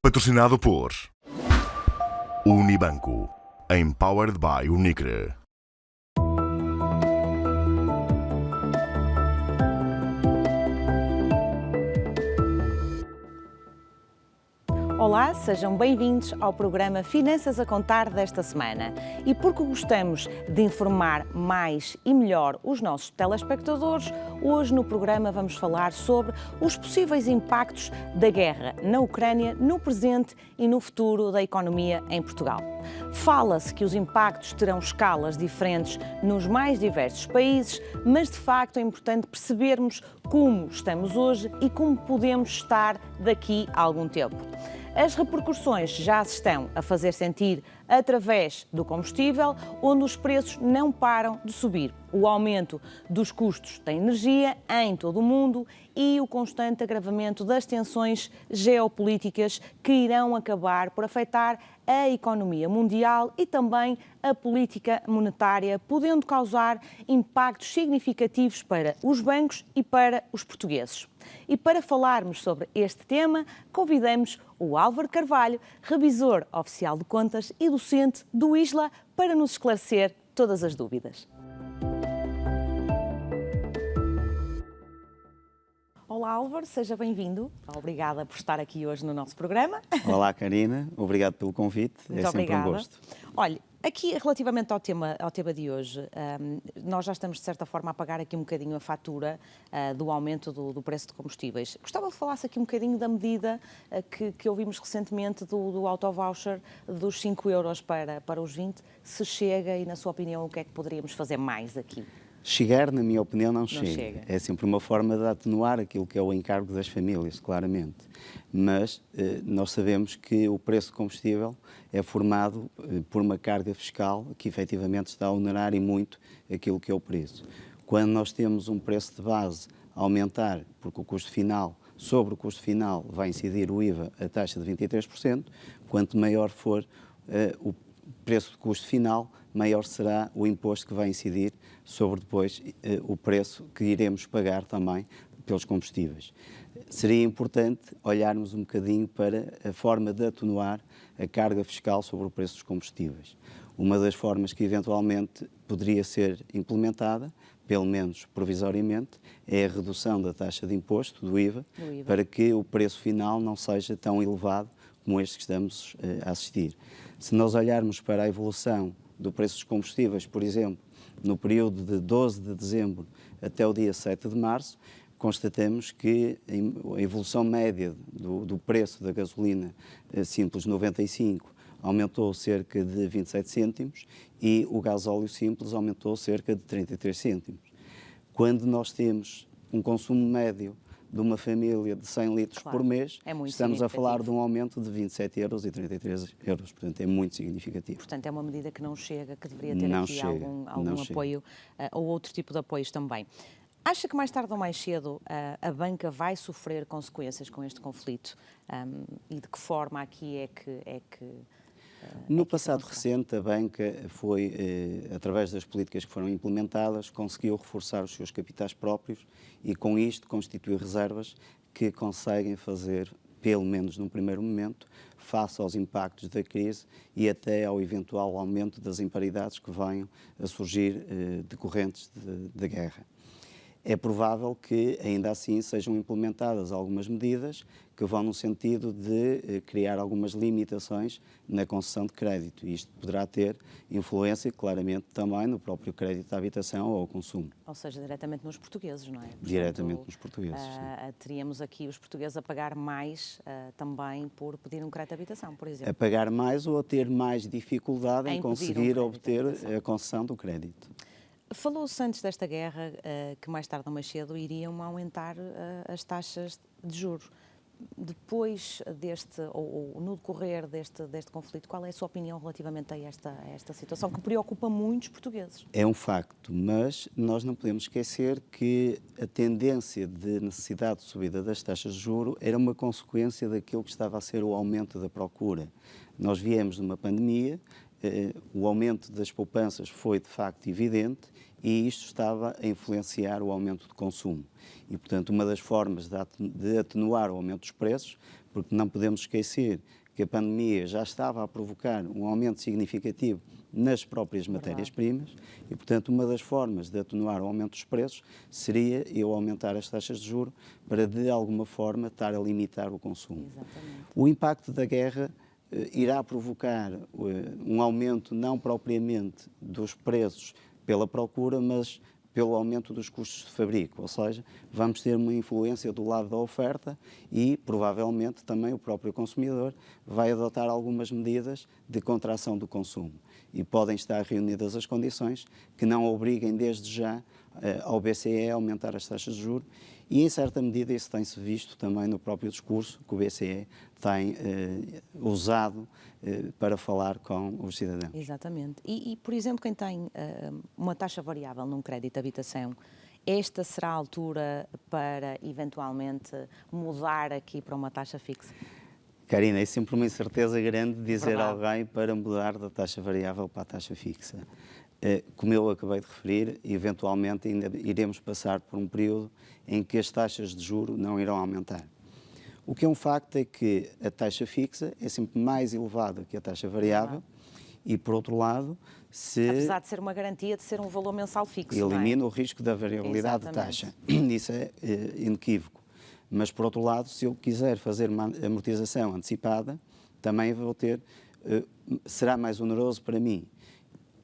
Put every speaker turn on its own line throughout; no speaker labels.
Patrocinado por Unibanco. Empowered by Unicre.
Olá, sejam bem-vindos ao programa Finanças a Contar desta semana. E porque gostamos de informar mais e melhor os nossos telespectadores, hoje no programa vamos falar sobre os possíveis impactos da guerra na Ucrânia no presente e no futuro da economia em Portugal. Fala-se que os impactos terão escalas diferentes nos mais diversos países, mas de facto é importante percebermos como estamos hoje e como podemos estar daqui a algum tempo. As repercussões já se estão a fazer sentir através do combustível, onde os preços não param de subir. O aumento dos custos da energia em todo o mundo e o constante agravamento das tensões geopolíticas que irão acabar por afetar a economia mundial e também a política monetária, podendo causar impactos significativos para os bancos e para os portugueses. E para falarmos sobre este tema, convidamos o Álvaro Carvalho, revisor oficial de contas e docente do ISLA, para nos esclarecer todas as dúvidas. Olá Álvaro, seja bem-vindo. Obrigada por estar aqui hoje no nosso programa.
Olá Karina, obrigado pelo convite,
Muito
sempre
obrigada.
um gosto.
Olha, aqui relativamente ao tema de hoje, nós já estamos de certa forma a pagar aqui um bocadinho a fatura do aumento do preço de combustíveis. Gostava que falasse aqui um bocadinho da medida que ouvimos recentemente do auto-voucher dos 5 euros para os 20, se chega e, na sua opinião, o que é que poderíamos fazer mais aqui?
Chegar, na minha opinião, não chega.
chega.
É sempre uma forma de atenuar aquilo que é o encargo das famílias, claramente. Mas nós sabemos que o preço de combustível é formado por uma carga fiscal que efetivamente está a onerar e muito aquilo que é o preço. Quando nós temos um preço de base a aumentar, porque o custo final, sobre o custo final, vai incidir o IVA, a taxa de 23%, quanto maior for o preço de custo final, maior será o imposto que vai incidir sobre depois o preço que iremos pagar também pelos combustíveis. Seria importante olharmos um bocadinho para a forma de atenuar a carga fiscal sobre o preço dos combustíveis. Uma das formas que eventualmente poderia ser implementada, pelo menos provisoriamente, é a redução da taxa de imposto, do IVA, para que o preço final não seja tão elevado como este que estamos a assistir. Se nós olharmos para a evolução do preço dos combustíveis, por exemplo, no período de 12 de dezembro até o dia 7 de março, constatamos que a evolução média do preço da gasolina simples 95 aumentou cerca de 27 cêntimos e o gasóleo simples aumentou cerca de 33 cêntimos. Quando nós temos um consumo médio de uma família de 100 litros por mês, estamos a falar de um aumento de 27 euros e 33 euros. Portanto, é muito significativo.
Portanto, é uma medida que não chega, que deveria ter aqui algum apoio ou outro tipo de apoios também. Acha que mais tarde ou mais cedo a banca vai sofrer consequências com este conflito? E de que forma aqui é que
no passado recente, a banca foi, através das políticas que foram implementadas, conseguiu reforçar os seus capitais próprios e, com isto, constituir reservas que conseguem fazer, pelo menos num primeiro momento, face aos impactos da crise e até ao eventual aumento das imparidades que venham a surgir decorrentes da guerra. É provável que, ainda assim, sejam implementadas algumas medidas que vão no sentido de criar algumas limitações na concessão de crédito. E isto poderá ter influência, claramente, também no próprio crédito à habitação ou ao consumo.
Ou seja, diretamente nos portugueses, não é? Portanto,
diretamente nos portugueses,
teríamos aqui os portugueses a pagar mais também por pedir um crédito à habitação, por exemplo.
A pagar mais ou a ter mais dificuldade em conseguir obter a concessão do crédito.
Falou-se antes desta guerra que mais tarde ou mais cedo iriam aumentar as taxas de juros. Depois ou no decorrer deste conflito, qual é a sua opinião relativamente a esta situação que preocupa muitos portugueses?
É um facto, mas nós não podemos esquecer que a tendência de necessidade de subida das taxas de juros era uma consequência daquilo que estava a ser o aumento da procura. Nós viemos de uma pandemia, o aumento das poupanças foi de facto evidente e isto estava a influenciar o aumento de consumo. E, portanto, uma das formas de atenuar o aumento dos preços, porque não podemos esquecer que a pandemia já estava a provocar um aumento significativo nas próprias matérias-primas e, portanto, uma das formas de atenuar o aumento dos preços seria eu aumentar as taxas de juros para, de alguma forma, estar a limitar o consumo.
Exatamente.
O impacto da guerra irá provocar um aumento não propriamente dos preços pela procura, mas pelo aumento dos custos de fabrico, ou seja, vamos ter uma influência do lado da oferta e, provavelmente, também o próprio consumidor vai adotar algumas medidas de contração do consumo. E podem estar reunidas as condições que não obriguem desde já ao BCE a aumentar as taxas de juros e, em certa medida, isso tem-se visto também no próprio discurso que o BCE tem usado para falar com os cidadãos.
Exatamente. E, por exemplo, quem tem uma taxa variável num crédito de habitação, esta será a altura para, eventualmente, mudar aqui para uma taxa fixa?
Karina, é sempre uma incerteza grande dizer a
Verdade.
alguém para mudar da taxa variável para a taxa fixa. Como eu acabei de referir, eventualmente ainda iremos passar por um período em que as taxas de juro não irão aumentar. O que é um facto é que a taxa fixa é sempre mais elevada que a taxa variável e, por outro lado, se
Apesar de ser uma garantia de ser um valor mensal fixo, não é?
elimina o risco da variabilidade de taxa. Isso é inequívoco. Mas, por outro lado, se eu quiser fazer uma amortização antecipada, também vou ter, será mais oneroso para mim.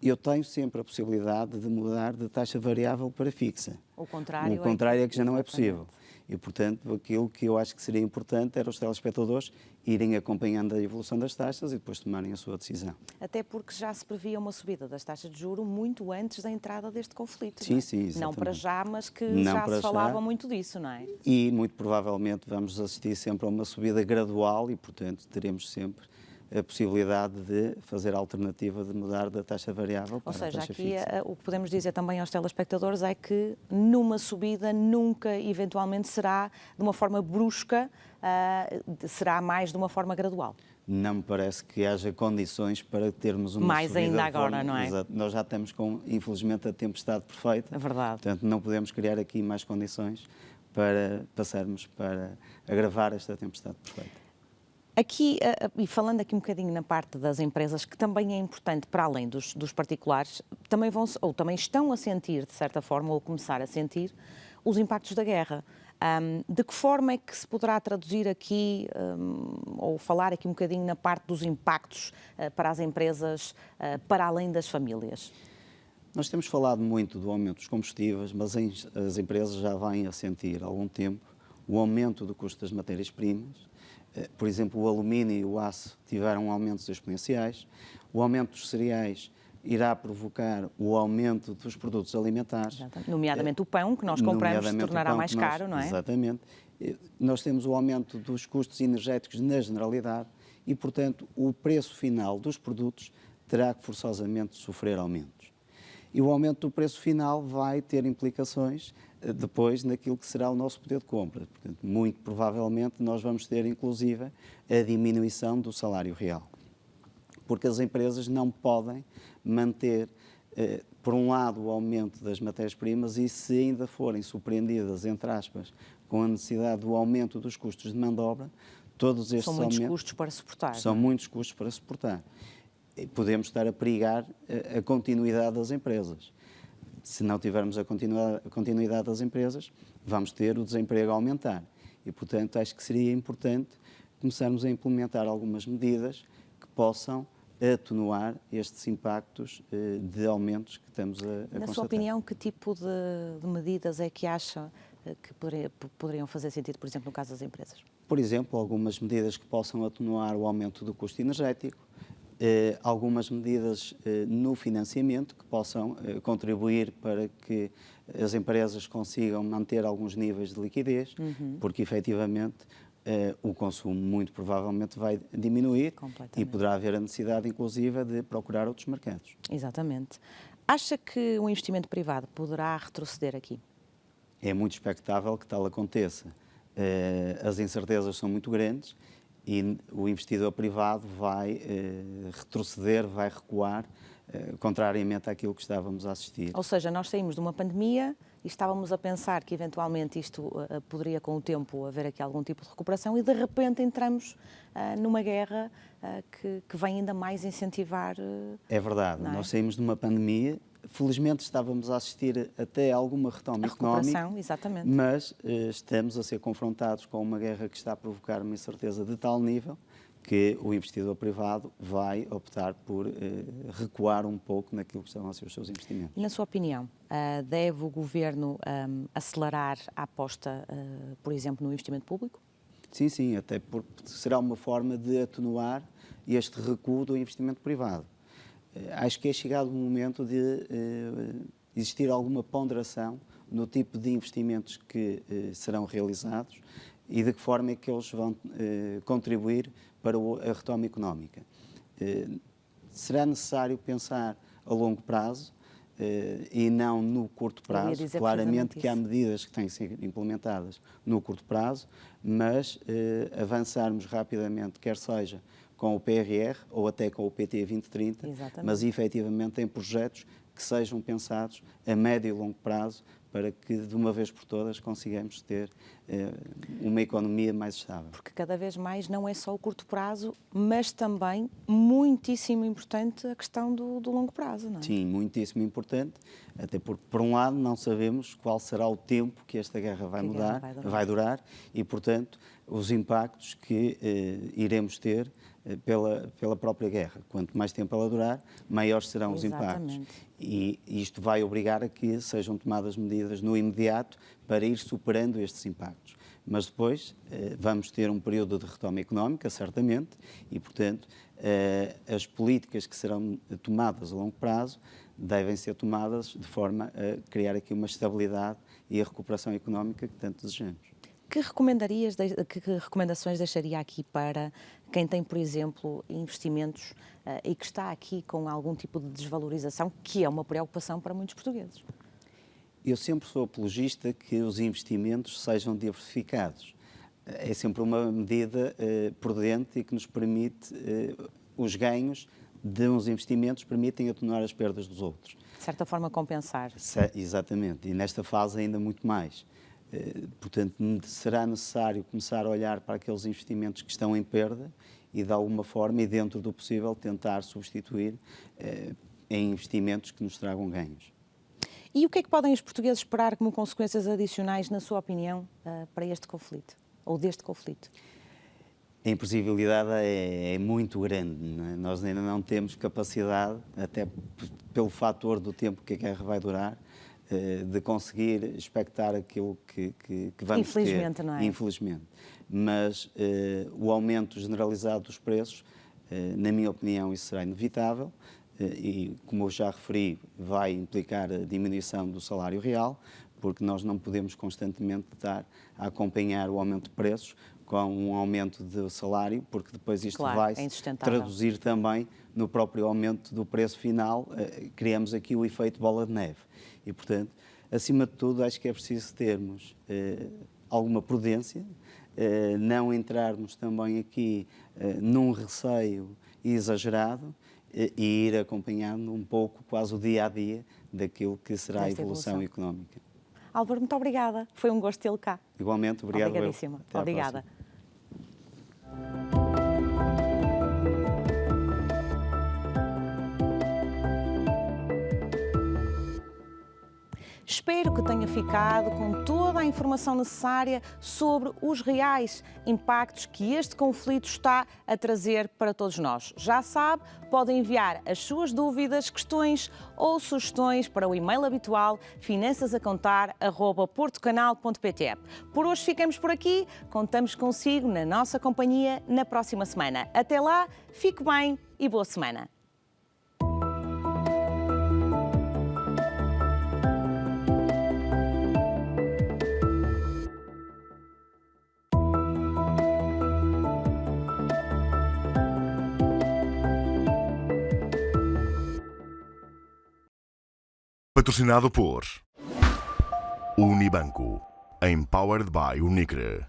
Eu tenho sempre a possibilidade de mudar de taxa variável para fixa.
O contrário
É que já não é possível. E, portanto, aquilo que eu acho que seria importante era os telespectadores irem acompanhando a evolução das taxas e depois tomarem a sua decisão.
Até porque já se previa uma subida das taxas de juros muito antes da entrada deste conflito.
Sim,
não é?
sim, exatamente.
Não para já, mas que
Não
já
para
se falava
já.
muito disso, não é?
E, muito provavelmente, vamos assistir sempre a uma subida gradual e, portanto, teremos sempre a possibilidade de fazer a alternativa de mudar da taxa variável para
Ou seja,
a taxa
aqui
fixa.
o que podemos dizer também aos telespectadores é que numa subida nunca, eventualmente, será de uma forma brusca, será mais de uma forma gradual.
Não me parece que haja condições para termos uma
Mais
subida
ainda
de forma-
agora, não é?
Exato. Nós já estamos com, infelizmente, a tempestade perfeita.
É verdade.
Portanto, não podemos criar aqui mais condições para passarmos para agravar esta tempestade perfeita.
Aqui, e falando aqui um bocadinho na parte das empresas, que também é importante para além dos particulares, também também estão a sentir, de certa forma, ou a começar a sentir, os impactos da guerra. De que forma é que se poderá traduzir aqui, ou falar aqui um bocadinho na parte dos impactos para as empresas, para além das famílias?
Nós temos falado muito do aumento dos combustíveis, mas as empresas já vêm a sentir há algum tempo o aumento do custo das matérias-primas. Por exemplo, o alumínio e o aço tiveram aumentos exponenciais. O aumento dos cereais irá provocar o aumento dos produtos alimentares.
Exatamente. Nomeadamente o pão, que nós compramos, se tornará mais caro, não é?
Exatamente. Nós temos o aumento dos custos energéticos na generalidade e, portanto, o preço final dos produtos terá que forçosamente sofrer aumentos. E o aumento do preço final vai ter implicações depois naquilo que será o nosso poder de compra. Portanto, muito provavelmente nós vamos ter, inclusive, a diminuição do salário real. Porque as empresas não podem manter, por um lado, o aumento das matérias-primas e, se ainda forem surpreendidas, entre aspas, com a necessidade do aumento dos custos de mão de obra, todos estes
São muitos
aumentos
custos para suportar.
são
não é?
muitos custos para suportar. E podemos estar a perigar a continuidade das empresas. Se não tivermos a continuidade das empresas, vamos ter o desemprego a aumentar. E, portanto, acho que seria importante começarmos a implementar algumas medidas que possam atenuar estes impactos de aumentos que estamos a constatar.
Na sua opinião, que tipo de medidas é que acha que poderiam fazer sentido, por exemplo, no caso das empresas?
Por exemplo, algumas medidas que possam atenuar o aumento do custo energético, algumas medidas no financiamento que possam contribuir para que as empresas consigam manter alguns níveis de liquidez, porque efetivamente o consumo muito provavelmente vai diminuir e poderá haver a necessidade, inclusive, de procurar outros mercados.
Exatamente. Acha que o investimento privado poderá retroceder aqui?
É muito expectável que tal aconteça. As incertezas são muito grandes e o investidor privado vai retroceder, vai recuar contrariamente àquilo que estávamos a assistir.
Ou seja, nós saímos de uma pandemia e estávamos a pensar que eventualmente isto poderia com o tempo haver aqui algum tipo de recuperação e de repente entramos numa guerra que vem ainda mais incentivar...
É verdade,
não é?
Nós saímos de uma pandemia, felizmente estávamos a assistir até a alguma retoma económica,
exatamente.
mas estamos a ser confrontados com uma guerra que está a provocar uma incerteza de tal nível que o investidor privado vai optar por recuar um pouco naquilo que estão a ser os seus investimentos.
E na sua opinião, deve o Governo acelerar a aposta, por exemplo, no investimento público?
Sim, até porque será uma forma de atenuar este recuo do investimento privado. Acho que é chegado o momento de existir alguma ponderação no tipo de investimentos que serão realizados e de que forma é que eles vão contribuir para a retoma económica. Será necessário pensar a longo prazo e não no curto prazo. Claramente que há medidas que têm que ser implementadas no curto prazo, mas avançarmos rapidamente, quer seja com o PRR ou até com o PT 2030, mas efetivamente em projetos que sejam pensados a médio e longo prazo para que de uma vez por todas consigamos ter uma economia mais estável.
Porque cada vez mais não é só o curto prazo, mas também muitíssimo importante a questão do longo prazo, não é?
Sim, muitíssimo importante, até porque por um lado não sabemos qual será o tempo que esta guerra vai durar e, portanto, os impactos que iremos ter pela própria guerra. Quanto mais tempo ela durar, maiores serão os impactos. E isto vai obrigar a que sejam tomadas medidas no imediato para ir superando estes impactos. Mas depois vamos ter um período de retoma económica, certamente, e, portanto, as políticas que serão tomadas a longo prazo devem ser tomadas de forma a criar aqui uma estabilidade e a recuperação económica que tanto desejamos.
Que recomendações deixaria aqui para quem tem, por exemplo, investimentos e que está aqui com algum tipo de desvalorização, que é uma preocupação para muitos portugueses?
Eu sempre sou apologista que os investimentos sejam diversificados. É sempre uma medida prudente e que nos permite, os ganhos de uns investimentos permitem atenuar as perdas dos outros.
De certa forma, compensar.
Exatamente, e nesta fase ainda muito mais. Portanto, será necessário começar a olhar para aqueles investimentos que estão em perda e, de alguma forma, e dentro do possível, tentar substituir em investimentos que nos tragam ganhos.
E o que é que podem os portugueses esperar como consequências adicionais, na sua opinião, para este conflito, ou deste conflito?
A imprevisibilidade é muito grande, não é? Nós ainda não temos capacidade, até pelo fator do tempo que a guerra vai durar, de conseguir expectar aquilo que vamos ter.
Infelizmente, não é?
Infelizmente. Mas o aumento generalizado dos preços, na minha opinião, isso será inevitável e, como eu já referi, vai implicar a diminuição do salário real, porque nós não podemos constantemente estar a acompanhar o aumento de preços com um aumento do salário, porque depois isto vai traduzir também no próprio aumento do preço final. Criamos aqui o efeito bola de neve. E, portanto, acima de tudo, acho que é preciso termos alguma prudência, não entrarmos também aqui num receio exagerado e ir acompanhando um pouco quase o dia-a-dia daquilo que será a evolução económica.
Álvaro, muito obrigada. Foi um gosto tê-lo cá.
Igualmente, obrigado.
Obrigadíssima. Obrigada. Espero que tenha ficado com toda a informação necessária sobre os reais impactos que este conflito está a trazer para todos nós. Já sabe, pode enviar as suas dúvidas, questões ou sugestões para o e-mail habitual finançasacontar@portocanal.pt. Por hoje ficamos por aqui, contamos consigo na nossa companhia na próxima semana. Até lá, fique bem e boa semana.
Patrocinado por Unibanco. Empowered by Unicre.